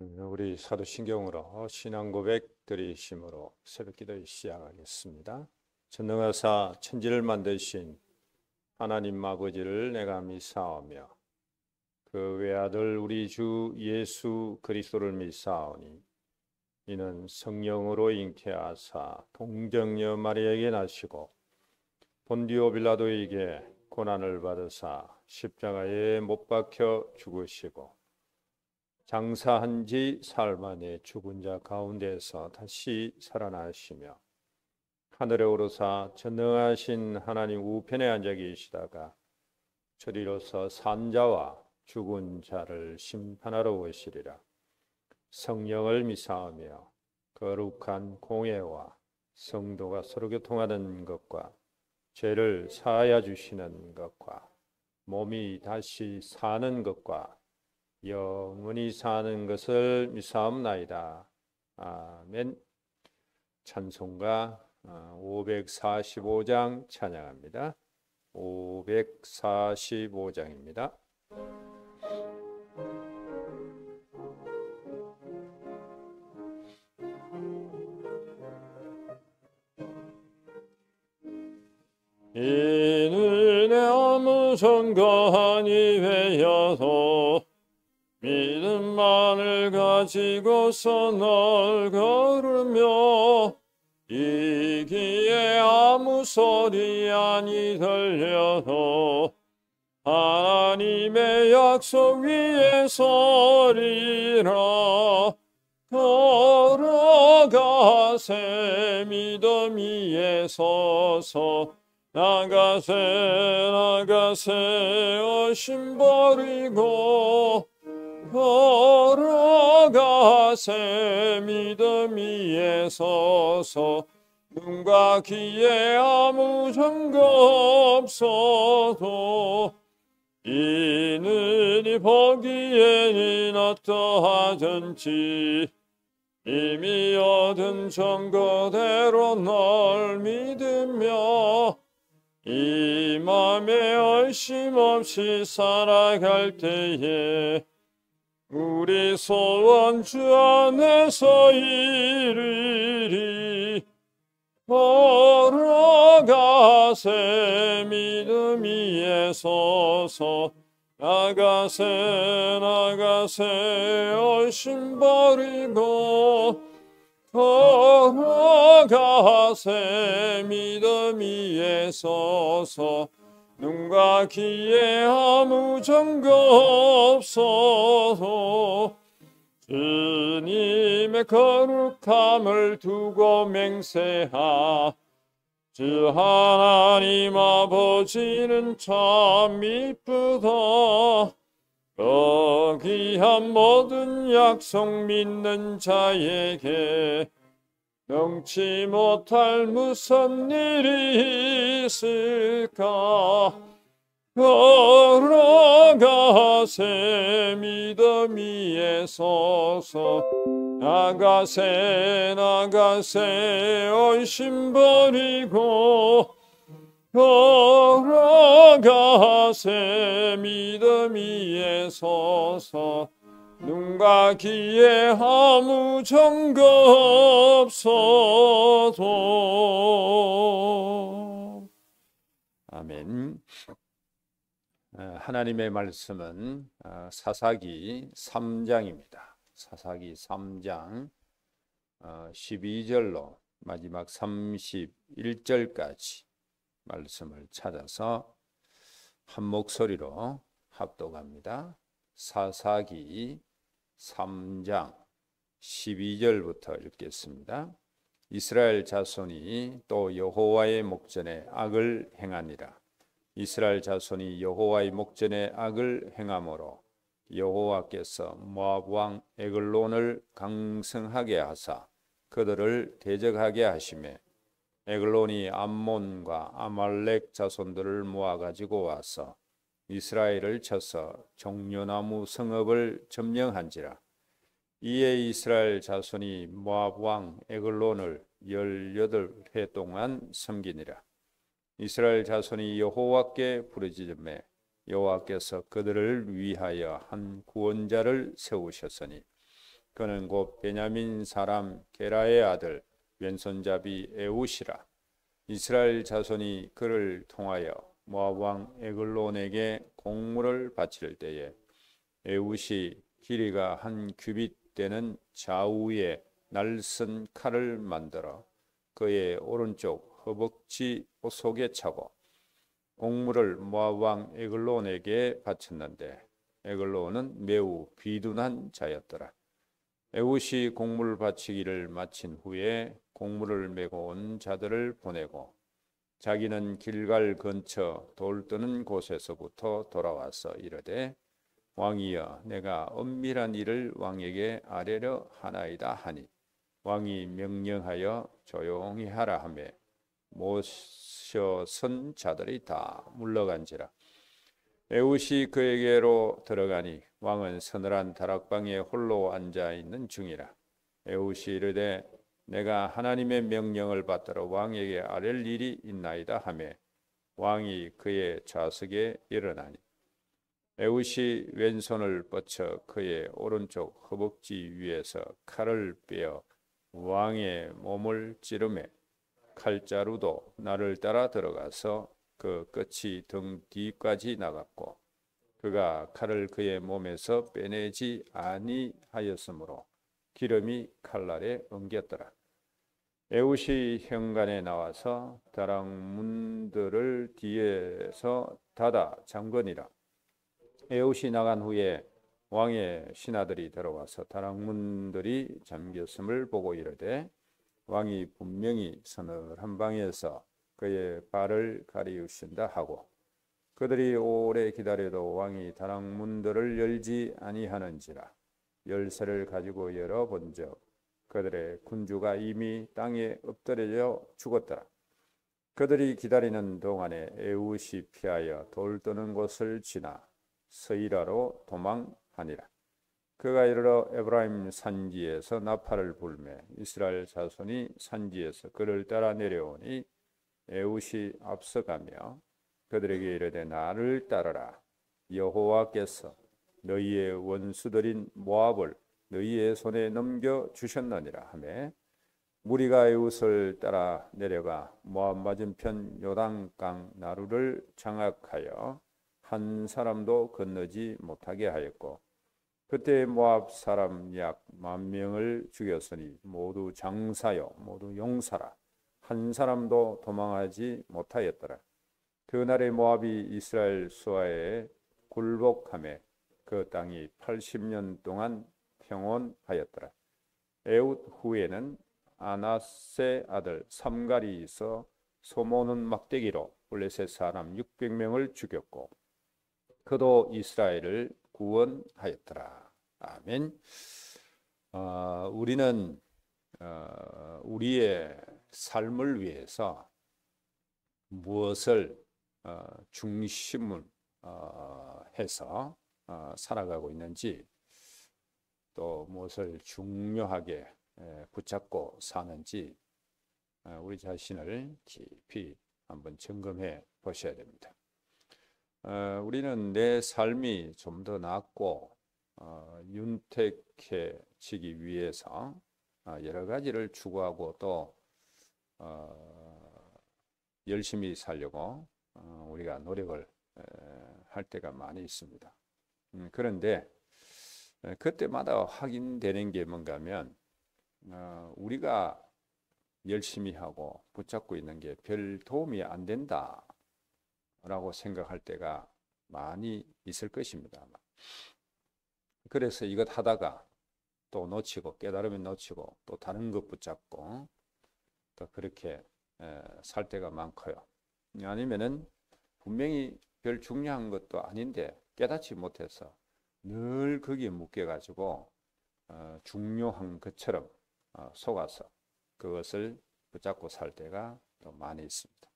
우리 사도신경으로 신앙 고백 드리심으로 새벽기도 시작하겠습니다. 전능하사 천지를 만드신 하나님 아버지를 내가 믿사오며 그 외아들 우리 주 예수 그리스도를 믿사오니 이는 성령으로 잉태하사 동정녀 마리아에게 나시고 본디오 빌라도에게 고난을 받으사 십자가에 못 박혀 죽으시고 장사한 지 사흘 만에 죽은 자 가운데서 다시 살아나시며 하늘에 오르사 전능하신 하나님 우편에 앉아 계시다가 저리로서 산자와 죽은 자를 심판하러 오시리라. 성령을 믿사오며 거룩한 공예와 성도가 서로 교통하는 것과 죄를 사하여 주시는 것과 몸이 다시 사는 것과 영원히 사는 것을 믿사옵나이다. 아멘. 찬송가 545장 찬양합니다. 545장입니다. 이는 내 아무 전거하니 되어서 믿음만을 가지고서 널 걸으며 이기에 아무 소리 아니 들려도 하나님의 약속 위에 서리라. 걸어가세 믿음 위에 서서 나가세 의심 버리고 걸어가세 믿음 위에 서서 눈과 귀에 아무 증거 없어도 이는 이 보기에는 어떠하든지 이미 얻은 증거대로 널 믿으며 이 맘에 의심 없이 살아갈 때에 우리 소원 주 안에서 이르리. 걸어가세 믿음 위에 서서 나가세 의심 버리고 걸어가세 믿음 위에 서서 눈과 귀에 아무 증거 없어도 주님의 거룩함을 두고 맹세하. 주 하나님 아버지는 참 이쁘다. 거기한 모든 약속 믿는 자에게 능치 못할 무슨 일이 있을까. 걸어가세 믿음 위에 서서 나가세 의심 버리고 걸어가세 믿음 위에 서서 눈과 귀에 아무 증거 없어도. 아멘. 하나님의 말씀은 사사기 3장입니다. 사사기 3장 12절로 마지막 31절까지 말씀을 찾아서 한 목소리로 합독합니다. 사사기 3장 12절부터 읽겠습니다. 이스라엘 자손이 또 여호와의 목전에 악을 행하니라. 이스라엘 자손이 여호와의 목전에 악을 행함으로 여호와께서 모압 왕 에글론을 강성하게 하사 그들을 대적하게 하시매 에글론이 암몬과 아말렉 자손들을 모아가지고 와서 이스라엘을 쳐서 종려나무 성읍을 점령한지라. 이에 이스라엘 자손이 모압 왕 에글론을 18회 동안 섬기니라. 이스라엘 자손이 여호와께 부르짖음에 여호와께서 그들을 위하여 한 구원자를 세우셨으니 그는 곧 베냐민 사람 게라의 아들 왼손잡이 에웃이라. 이스라엘 자손이 그를 통하여 모압 왕 에글론에게 공물을 바칠 때에 에웃이 길이가 한 규빗 되는 좌우에 날선 칼을 만들어 그의 오른쪽 허벅지 속에 차고 공물을 모압 왕 에글론에게 바쳤는데 에글론은 매우 비둔한 자였더라. 에웃이 공물 바치기를 마친 후에 공물을 메고 온 자들을 보내고 자기는 길갈 근처 돌 뜨는 곳에서부터 돌아와서 이르되 왕이여 내가 엄밀한 일을 왕에게 아뢰려 하나이다 하니 왕이 명령하여 조용히 하라 하매 모셔선 자들이 다 물러간지라. 에웃이 그에게로 들어가니 왕은 서늘한 다락방에 홀로 앉아 있는 중이라. 에웃이 이르되 내가 하나님의 명령을 받들어 왕에게 아랠 일이 있나이다 하매 왕이 그의 좌석에 일어나니 에웃이 왼손을 뻗쳐 그의 오른쪽 허벅지 위에서 칼을 빼어 왕의 몸을 찌르매 칼자루도 나를 따라 들어가서 그 끝이 등 뒤까지 나갔고 그가 칼을 그의 몸에서 빼내지 아니하였으므로 기름이 칼날에 엉겼더라. 에웃이 현관에 나와서 다락문들을 뒤에서 닫아 잠그니라. 에웃이 나간 후에 왕의 신하들이 들어와서 다락문들이 잠겼음을 보고 이르되 왕이 분명히 서늘한 방에서 그의 발을 가리우신다 하고 그들이 오래 기다려도 왕이 다락문들을 열지 아니하는지라. 열쇠를 가지고 열어본즉 그들의 군주가 이미 땅에 엎드려 죽었더라. 그들이 기다리는 동안에 에웃이 피하여 돌 뜨는 곳을 지나 서이라로 도망하니라. 그가 이르러 에브라임 산지에서 나팔을 불매 이스라엘 자손이 산지에서 그를 따라 내려오니 에웃이 앞서가며 그들에게 이르되 나를 따르라. 여호와께서 너희의 원수들인 모압을 너희의 손에 넘겨 주셨느니라 하매 무리가 에웃을 따라 내려가 모압 맞은편 요단강 나루를 장악하여 한 사람도 건너지 못하게 하였고 그때 모압 사람 약 10,000명을 죽였으니 모두 장사요 모두 용사라. 한 사람도 도망하지 못하였더라. 그날에 모압이 이스라엘 수하에 굴복하며 그 땅이 80년 동안 평온하였더라. 에웃 후에는 아나세 아들 삼갈이 있어 소모는 막대기로 블레셋 사람 600명을 죽였고 그도 이스라엘을 구원하였더라. 아멘. 우리는 우리의 삶을 위해서 무엇을 중심을 해서 살아가고 있는지 또 무엇을 중요하게 붙잡고 사는지 우리 자신을 깊이 한번 점검해 보셔야 됩니다. 우리는 내 삶이 좀 더 낫고 윤택해지기 위해서 여러 가지를 추구하고 또 열심히 살려고 우리가 노력을 할 때가 많이 있습니다. 그런데 그때마다 확인되는 게 뭔가 하면 우리가 열심히 하고 붙잡고 있는 게 별 도움이 안 된다라고 생각할 때가 많이 있을 것입니다. 그래서 이것 하다가 또 놓치고 깨달으면 놓치고 또 다른 것 붙잡고 또 그렇게 살 때가 많고요. 아니면은 분명히 별 중요한 것도 아닌데 깨닫지 못해서 늘 거기에 묶여가지고 중요한 것처럼 속아서 그것을 붙잡고 살 때가 또 많이 있습니다.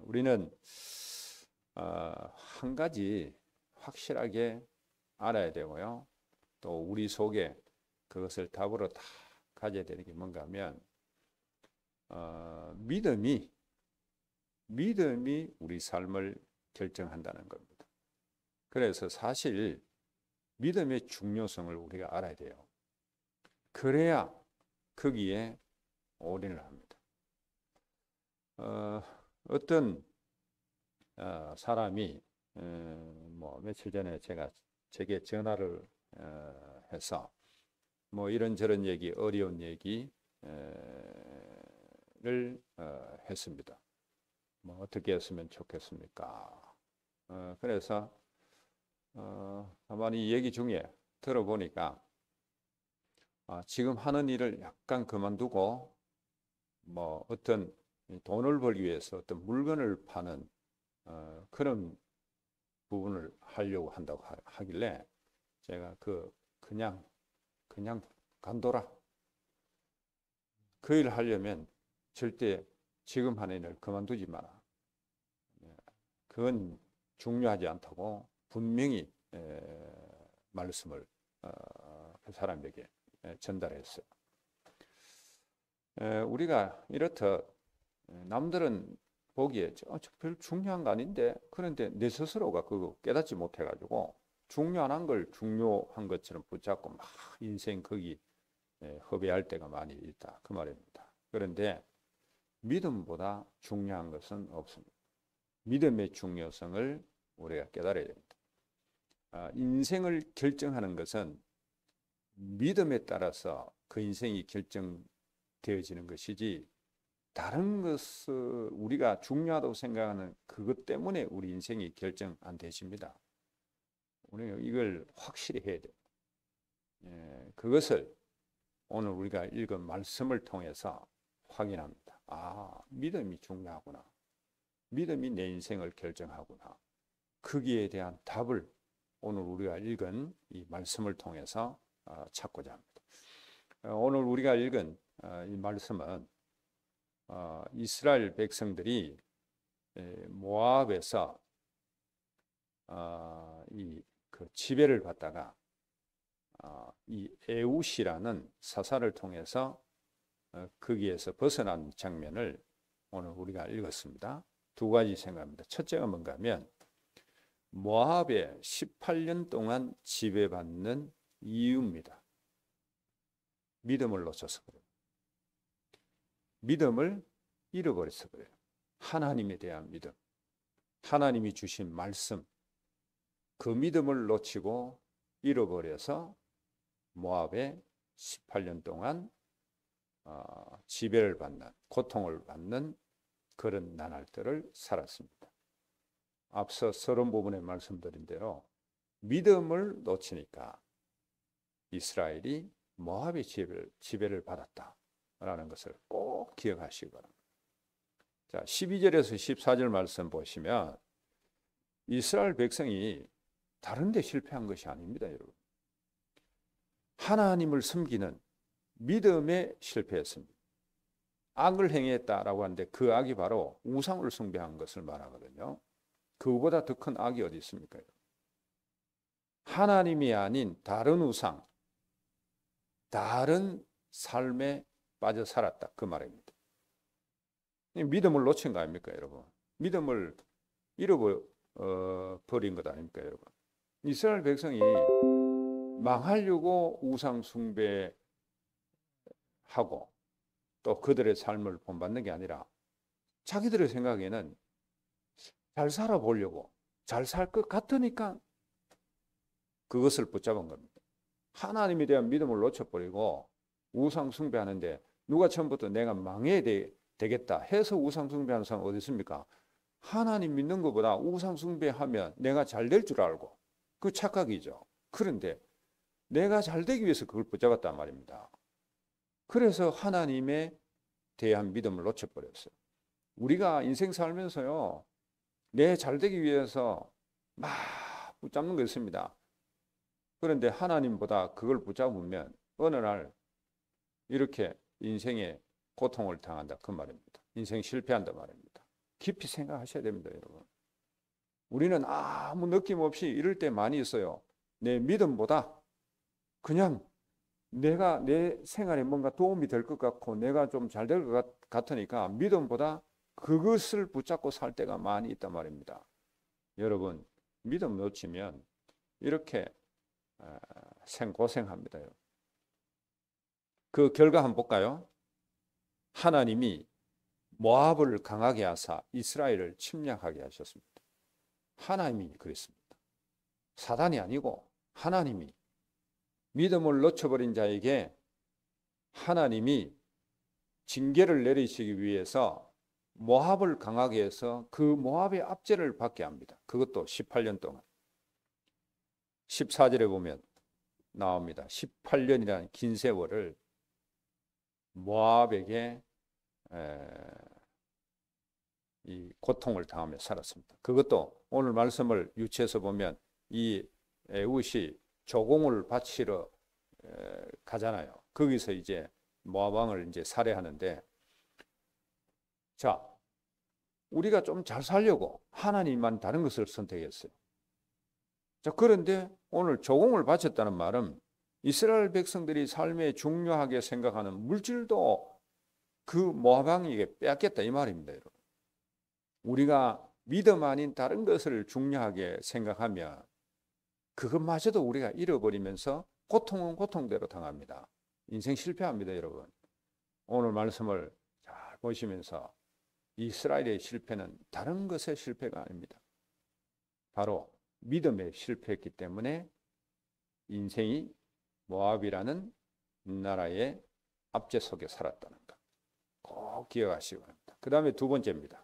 우리는 한 가지 확실하게 알아야 되고요. 또 우리 속에 그것을 답으로 다 가져야 되는 게 뭔가 하면 믿음이 우리 삶을 결정한다는 겁니다. 그래서 사실 믿음의 중요성을 우리가 알아야 돼요. 그래야 거기에 올인을 합니다. 어떤 사람이 뭐 며칠 전에 제게 전화를 해서 뭐 이런저런 얘기, 어려운 얘기를 했습니다. 뭐 어떻게 했으면 좋겠습니까? 그래서 가만히 얘기 중에 들어보니까 지금 하는 일을 약간 그만두고 뭐 어떤 돈을 벌기 위해서 어떤 물건을 파는 그런 부분을 하려고 한다고 하길래 제가 그냥 간둬라. 그 일을 하려면 절대 지금 하는 일을 그만두지 마라. 그건 중요하지 않다고 분명히 말씀을 그 사람에게 전달했어요. 우리가 이렇듯 남들은 보기에 별 중요한 거 아닌데, 그런데 내 스스로가 그거 깨닫지 못해가지고 중요한 걸 중요한 것처럼 붙잡고 막 인생 거기 허비할 때가 많이 있다, 그 말입니다. 그런데 믿음보다 중요한 것은 없습니다. 믿음의 중요성을 우리가 깨달아야 됩니다. 인생을 결정하는 것은 믿음에 따라서 그 인생이 결정되어지는 것이지, 다른 것을 우리가 중요하다고 생각하는 그것 때문에 우리 인생이 결정 안 되십니다. 우리는 이걸 확실히 해야 돼요. 그것을 오늘 우리가 읽은 말씀을 통해서 확인합니다. 믿음이 중요하구나. 믿음이 내 인생을 결정하구나. 거기에 대한 답을 오늘 우리가 읽은 이 말씀을 통해서 찾고자 합니다. 오늘 우리가 읽은 이 말씀은 이스라엘 백성들이 모압에서 그 지배를 받다가 이 에웃이라는 사사를 통해서 거기에서 벗어난 장면을 오늘 우리가 읽었습니다. 두 가지 생각합니다. 첫째가 뭔가 하면 모압에 18년 동안 지배받는 이유입니다. 믿음을 놓쳐서 그래요. 믿음을 잃어버려서 그래요. 하나님에 대한 믿음, 하나님이 주신 말씀, 그 믿음을 놓치고 잃어버려서 모압에 18년 동안 지배를 받는, 고통을 받는 그런 나날들을 살았습니다. 앞서 서론 부분에 말씀드린 대로 믿음을 놓치니까 이스라엘이 모압의 지배를 받았다라는 것을 꼭 기억하시기 바랍니다. 자, 12절에서 14절 말씀 보시면 이스라엘 백성이 다른 데 실패한 것이 아닙니다, 여러분. 하나님을 섬기는 믿음에 실패했습니다. 악을 행했다라고 하는데 그 악이 바로 우상을 숭배한 것을 말하거든요. 그보다 더 큰 악이 어디 있습니까? 하나님이 아닌 다른 우상, 다른 삶에 빠져 살았다, 그 말입니다. 믿음을 놓친 거 아닙니까, 여러분? 믿음을 잃어버린 것 아닙니까, 여러분? 이스라엘 백성이 망하려고 우상 숭배하고 또 그들의 삶을 본받는 게 아니라 자기들의 생각에는 잘 살아보려고, 잘 살 것 같으니까 그것을 붙잡은 겁니다. 하나님에 대한 믿음을 놓쳐버리고 우상 숭배하는데, 누가 처음부터 내가 망해야 되겠다 해서 우상 숭배하는 사람 어디 있습니까? 하나님 믿는 것보다 우상 숭배하면 내가 잘 될 줄 알고, 그 착각이죠. 그런데 내가 잘 되기 위해서 그걸 붙잡았단 말입니다. 그래서 하나님에 대한 믿음을 놓쳐버렸어요. 우리가 인생 살면서요, 내 잘 되기 위해서 막 붙잡는 거 있습니다. 그런데 하나님보다 그걸 붙잡으면 어느 날 이렇게 인생에 고통을 당한다, 그 말입니다. 인생 실패한다 말입니다. 깊이 생각하셔야 됩니다, 여러분. 우리는 아무 느낌 없이 이럴 때 많이 있어요. 내 믿음보다 그냥 내가 내 생활에 뭔가 도움이 될 것 같고 내가 좀 잘 될 것 같으니까 믿음보다 그것을 붙잡고 살 때가 많이 있단 말입니다. 여러분, 믿음 놓치면 이렇게 생고생합니다. 그 결과 한번 볼까요? 하나님이 모압을 강하게 하사 이스라엘을 침략하게 하셨습니다. 하나님이 그랬습니다. 사단이 아니고 하나님이. 믿음을 놓쳐버린 자에게 하나님이 징계를 내리시기 위해서 모압을 강하게 해서 그 모압의 압제를 받게 합니다. 그것도 18년 동안. 14절에 보면 나옵니다. 18년이라는 긴 세월을 모압에게 이 고통을 당하며 살았습니다. 그것도 오늘 말씀을 유치해서 보면 이 에훗이 조공을 바치러 가잖아요. 거기서 이제 모압 왕을 이제 살해하는데, 자, 우리가 좀 잘 살려고 하나님만 다른 것을 선택했어요. 자, 그런데 오늘 조공을 바쳤다는 말은 이스라엘 백성들이 삶에 중요하게 생각하는 물질도 그 모압 왕에게 빼앗겼다 이 말입니다, 여러분. 우리가 믿음 아닌 다른 것을 중요하게 생각하면 그것마저도 우리가 잃어버리면서 고통은 고통대로 당합니다. 인생 실패합니다, 여러분. 오늘 말씀을 잘 보시면서 이스라엘의 실패는 다른 것의 실패가 아닙니다. 바로 믿음에 실패했기 때문에 인생이 모압이라는 나라의 압제 속에 살았다는 것 꼭 기억하시기 바랍니다. 그 다음에 두 번째입니다.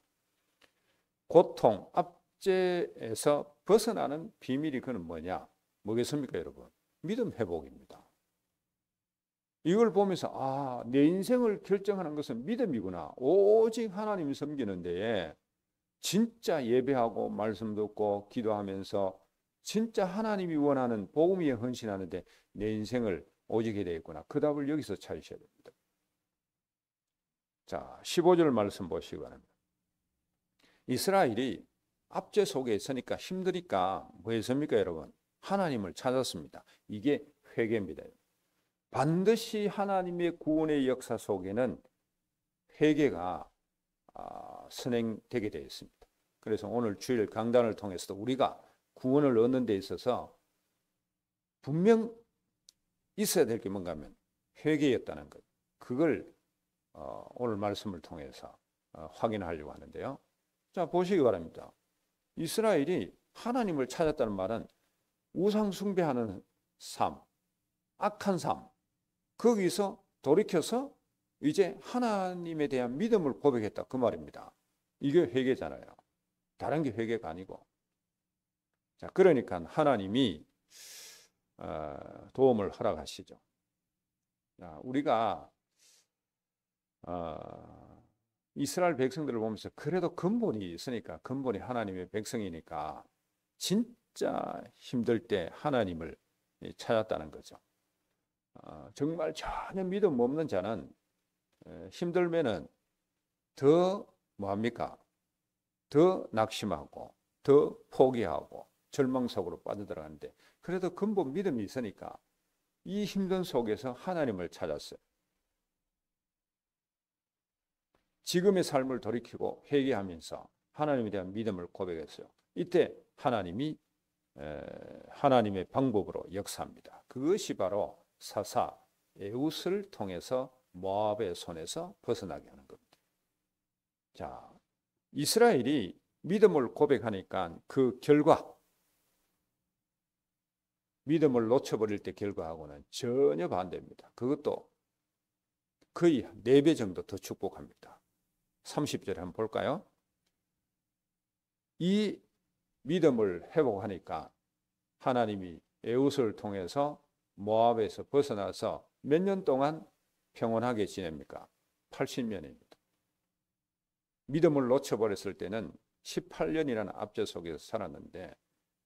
고통, 압제에서 벗어나는 비밀이 그는 뭐냐? 뭐겠습니까, 여러분? 믿음 회복입니다. 이걸 보면서 내 인생을 결정하는 것은 믿음이구나. 오직 하나님을 섬기는 데에 진짜 예배하고 말씀 듣고 기도하면서 진짜 하나님이 원하는 복음 위에 헌신하는데 내 인생을 오직 해야 되겠구나. 그 답을 여기서 찾으셔야 됩니다. 자, 15절 말씀 보시기 바랍니다. 이스라엘이 압제 속에 있으니까 힘드니까 뭐 했습니까, 여러분? 하나님을 찾았습니다. 이게 회개입니다. 반드시 하나님의 구원의 역사 속에는 회개가 선행되게 되어 있습니다. 그래서 오늘 주일 강단을 통해서도 우리가 구원을 얻는 데 있어서 분명 있어야 될 게 뭔가 하면 회개였다는 것. 그걸 오늘 말씀을 통해서 확인하려고 하는데요. 자, 보시기 바랍니다. 이스라엘이 하나님을 찾았다는 말은 우상 숭배하는 삶, 악한 삶, 거기서 돌이켜서 이제 하나님에 대한 믿음을 고백했다 그 말입니다. 이게 회개잖아요. 다른 게 회개가 아니고. 자, 그러니까 하나님이 도움을 허락하시죠. 자, 우리가 이스라엘 백성들을 보면서 그래도 근본이 있으니까, 근본이 하나님의 백성이니까 진짜 힘들 때 하나님을 찾았다는 거죠. 정말 전혀 믿음 없는 자는 힘들면은 더 뭐합니까? 더 낙심하고 더 포기하고 절망 속으로 빠져들어가는데, 그래도 근본 믿음이 있으니까 이 힘든 속에서 하나님을 찾았어요. 지금의 삶을 돌이키고 회개하면서 하나님에 대한 믿음을 고백했어요. 이때 하나님이 하나님의 방법으로 역사합니다. 그것이 바로 사사 에훗을 통해서 모압의 손에서 벗어나게 하는 겁니다. 자, 이스라엘이 믿음을 고백하니까 그 결과, 믿음을 놓쳐버릴 때 결과하고는 전혀 반대입니다. 그것도 거의 4배 정도 더 축복합니다. 30절에 한번 볼까요? 이 믿음을 회복하니까 하나님이 에훗을 통해서 모압에서 벗어나서 몇 년 동안 평온하게 지냅니까? 80년입니다. 믿음을 놓쳐버렸을 때는 18년이라는 압제 속에서 살았는데,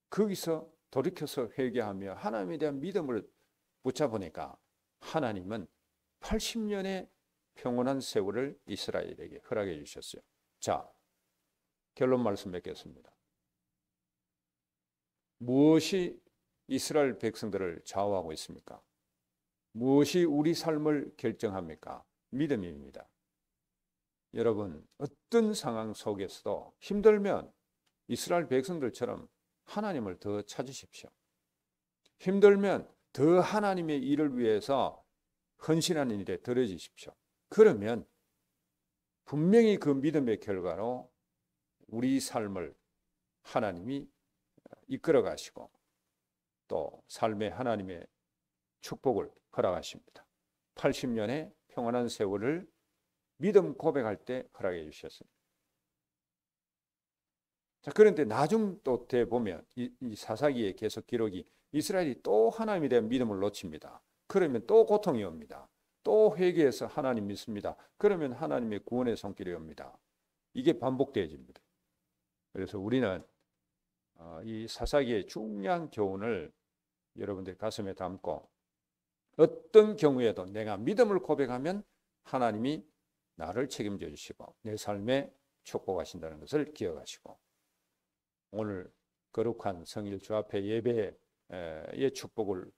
거기서 돌이켜서 회개하며 하나님에 대한 믿음을 붙잡으니까 하나님은 80년의 평온한 세월을 이스라엘에게 허락해 주셨어요. 자, 결론 말씀 맺겠습니다. 무엇이 이스라엘 백성들을 좌우하고 있습니까? 무엇이 우리 삶을 결정합니까? 믿음입니다. 여러분, 어떤 상황 속에서도 힘들면 이스라엘 백성들처럼 하나님을 더 찾으십시오. 힘들면 더 하나님의 일을 위해서 헌신하는 일에 들어지십시오. 그러면 분명히 그 믿음의 결과로 우리 삶을 하나님이 이끌어 가시고 또 삶에 하나님의 축복을 허락하십니다. 80년의 평안한 세월을 믿음 고백할 때 허락해 주셨습니다. 자, 그런데 나중 또 돼 보면 이 사사기에 계속 기록이 이스라엘이 또 하나님에 대한 믿음을 놓칩니다. 그러면 또 고통이 옵니다. 또 회개해서 하나님 믿습니다. 그러면 하나님의 구원의 손길이 옵니다. 이게 반복되어집니다. 그래서 우리는 이 사사기의 중요한 교훈을 여러분들 가슴에 담고 어떤 경우에도 내가 믿음을 고백하면 하나님이 나를 책임져 주시고 내 삶에 축복하신다는 것을 기억하시고 오늘 거룩한 성일 주 앞에 예배의 축복을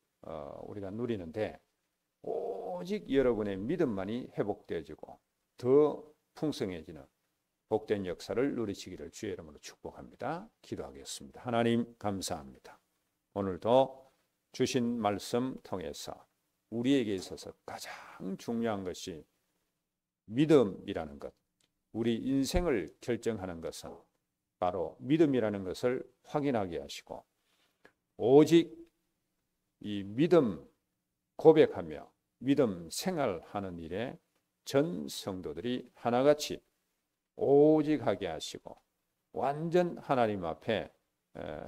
우리가 누리는데 오직 여러분의 믿음만이 회복되어지고 더 풍성해지는 복된 역사를 누리시기를 주의 이름으로 축복합니다. 기도하겠습니다. 하나님 감사합니다. 오늘도 주신 말씀 통해서 우리에게 있어서 가장 중요한 것이 믿음이라는 것, 우리 인생을 결정하는 것은 바로 믿음이라는 것을 확인하게 하시고 오직 이 믿음 고백하며 믿음 생활하는 일에 전 성도들이 하나같이 오직 하게 하시고 완전 하나님 앞에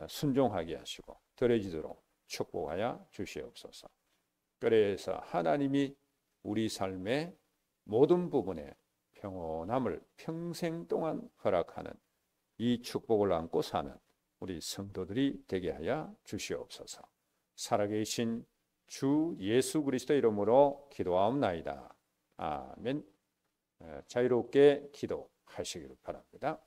순종하게 하시고 드려지도록 축복하여 주시옵소서. 그래서 하나님이 우리 삶의 모든 부분에 평온함을 평생 동안 허락하는 이 축복을 안고 사는 우리 성도들이 되게 하여 주시옵소서. 살아계신 주 예수 그리스도 이름으로 기도하옵나이다. 아멘. 자유롭게 기도하시기를 바랍니다.